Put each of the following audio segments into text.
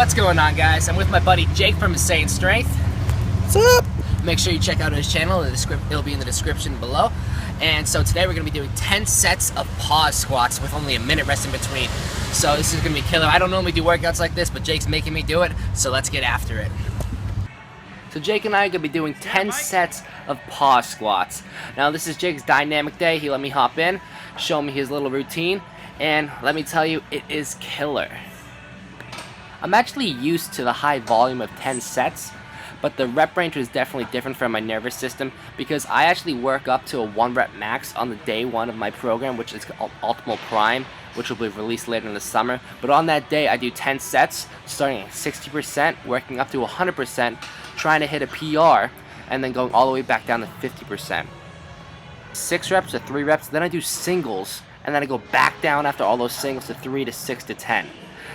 What's going on, guys? I'm with my buddy Jake from Insaiyan Strength. What's up? Make sure you check out his channel. It'll be in the description below. And so today we're going to be doing 10 sets of pause squats with only a minute rest in between. So this is going to be killer. I don't normally do workouts like this, but Jake's making me do it, so let's get after it. So Jake and I are going to be doing 10 sets of pause squats. Now this is Jake's dynamic day. He let me hop in, show me his little routine, and let me tell you, it is killer. I'm actually used to the high volume of 10 sets, but the rep range was definitely different from my nervous system because I actually work up to a 1 rep max on the day 1 of my program, which is called Ultimate Prime, which will be released later in the summer. But on that day, I do 10 sets, starting at 60%, working up to 100%, trying to hit a PR, and then going all the way back down to 50%. 6 reps to 3 reps, then I do singles, and then I go back down after all those singles to 3 to 6 to 10.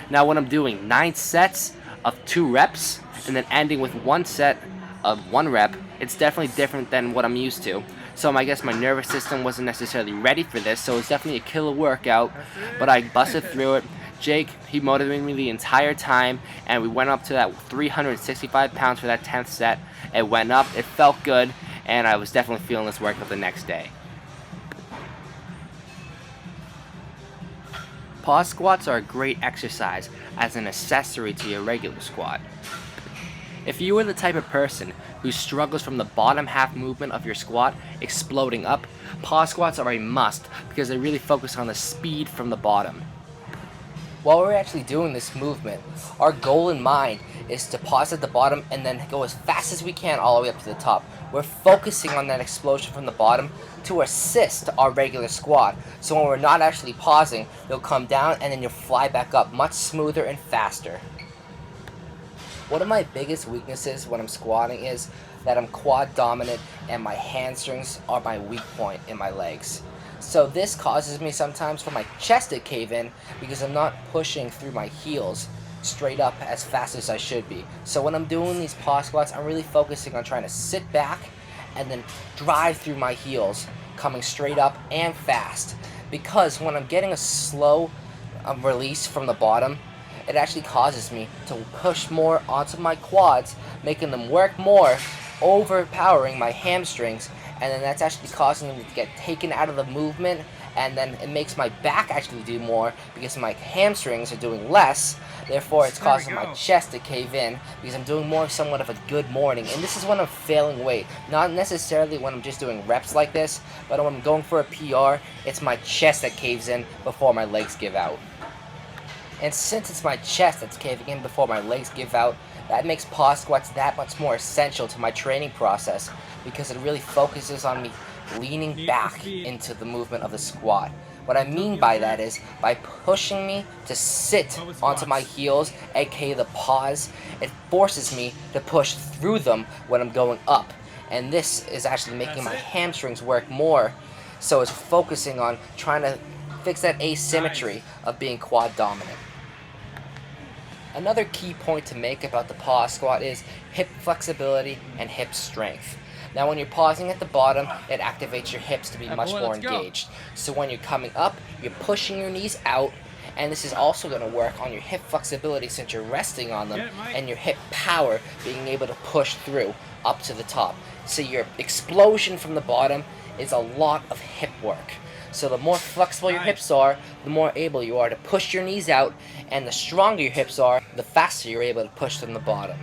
Now when I'm doing 9 sets of 2 reps, and then ending with 1 set of 1 rep, it's definitely different than what I'm used to. So I guess my nervous system wasn't necessarily ready for this, so it's definitely a killer workout, but I busted through it. Jake, he motivated me the entire time, and we went up to that 365 pounds for that 10th set. It went up, it felt good, and I was definitely feeling this workout the next day. Pause squats are a great exercise as an accessory to your regular squat. If you are the type of person who struggles from the bottom half movement of your squat exploding up, pause squats are a must because they really focus on the speed from the bottom. While we're actually doing this movement, our goal in mind is to pause at the bottom and then go as fast as we can all the way up to the top. We're focusing on that explosion from the bottom to assist our regular squat. So when we're not actually pausing, you'll come down and then you'll fly back up much smoother and faster. One of my biggest weaknesses when I'm squatting is that I'm quad dominant and my hamstrings are my weak point in my legs. So this causes me sometimes for my chest to cave in because I'm not pushing through my heels straight up as fast as I should be. So when I'm doing these pause squats, I'm really focusing on trying to sit back and then drive through my heels, coming straight up and fast. Because when I'm getting a slow release from the bottom, it actually causes me to push more onto my quads, making them work more, overpowering my hamstrings, and then that's actually causing them to get taken out of the movement, and then it makes my back actually do more because my hamstrings are doing less. Therefore, it's causing my chest to cave in because I'm doing more somewhat of a good morning. And this is when I'm failing weight, not necessarily when I'm just doing reps like this, but when I'm going for a PR, it's my chest that caves in before my legs give out. And since it's my chest that's caving in before my legs give out, that makes pause squats that much more essential to my training process because it really focuses on me leaning back into the movement of the squat. What I mean by that is by pushing me to sit onto my heels, aka the pause, it forces me to push through them when I'm going up. And this is actually making my hamstrings work more, so it's focusing on trying to fix that asymmetry of being quad dominant. Another key point to make about the pause squat is hip flexibility and hip strength. Now when you're pausing at the bottom, it activates your hips to be much more engaged. So when you're coming up, you're pushing your knees out, and this is also going to work on your hip flexibility since you're resting on them, and your hip power being able to push through up to the top. So your explosion from the bottom is a lot of hip work. So the more flexible your hips are, the more able you are to push your knees out, and the stronger your hips are, the faster you're able to push from the bottom.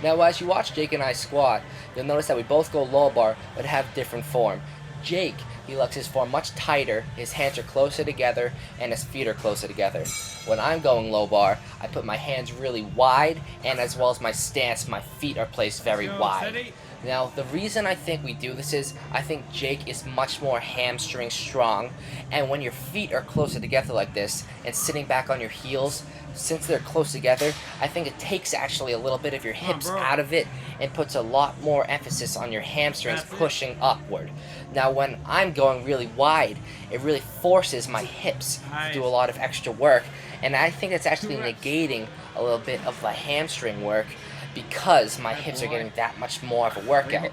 Now as you watch Jake and I squat, you'll notice that we both go low bar, but have different form. Jake, he likes his form much tighter, his hands are closer together, and his feet are closer together. When I'm going low bar, I put my hands really wide, and as well as my stance, my feet are placed very wide. Now, the reason I think we do this is, I think Jake is much more hamstring strong, and when your feet are closer together like this, and sitting back on your heels, since they're close together, I think it takes actually a little bit of your hips out of it, and puts a lot more emphasis on your hamstrings pushing upward. Now, when I'm going really wide, it really forces my hips to do a lot of extra work, and I think it's actually negating a little bit of the hamstring work, because my hips are getting that much more of a workout.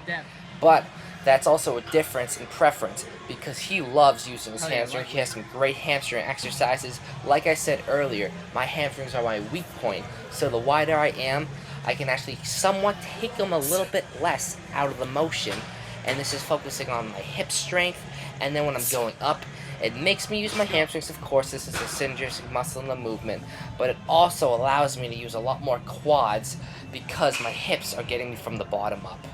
But That's also a difference in preference because he loves using his hamstring. He has some great hamstring exercises. Like I said earlier, my hamstrings are my weak point, so the wider I am, I can actually somewhat take them a little bit less out of the motion, and this is focusing on my hip strength. And then when I'm going up, it makes me use my hamstrings. Of course, this is a synergistic muscle in the movement, but it also allows me to use a lot more quads because my hips are getting me from the bottom up.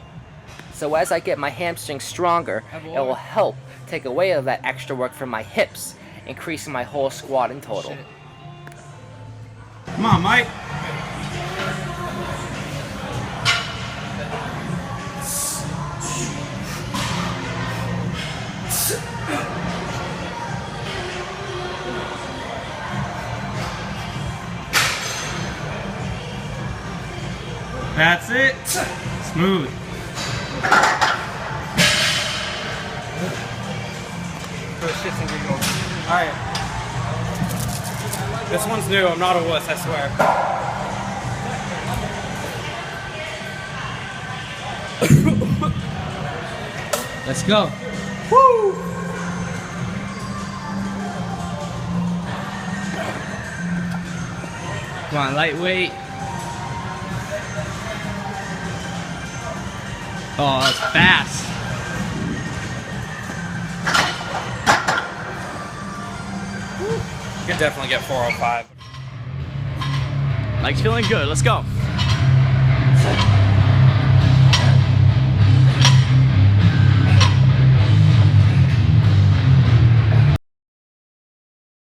So as I get my hamstrings stronger, it will help take away that extra work from my hips, increasing my whole squat in total. Come on, Mike. That's it. Smooth. Alright. This one's new. I'm not a wuss, I swear. Let's go. Woo! Come on, lightweight. Oh, that's fast. You could definitely get 405. Mike's feeling good. Let's go.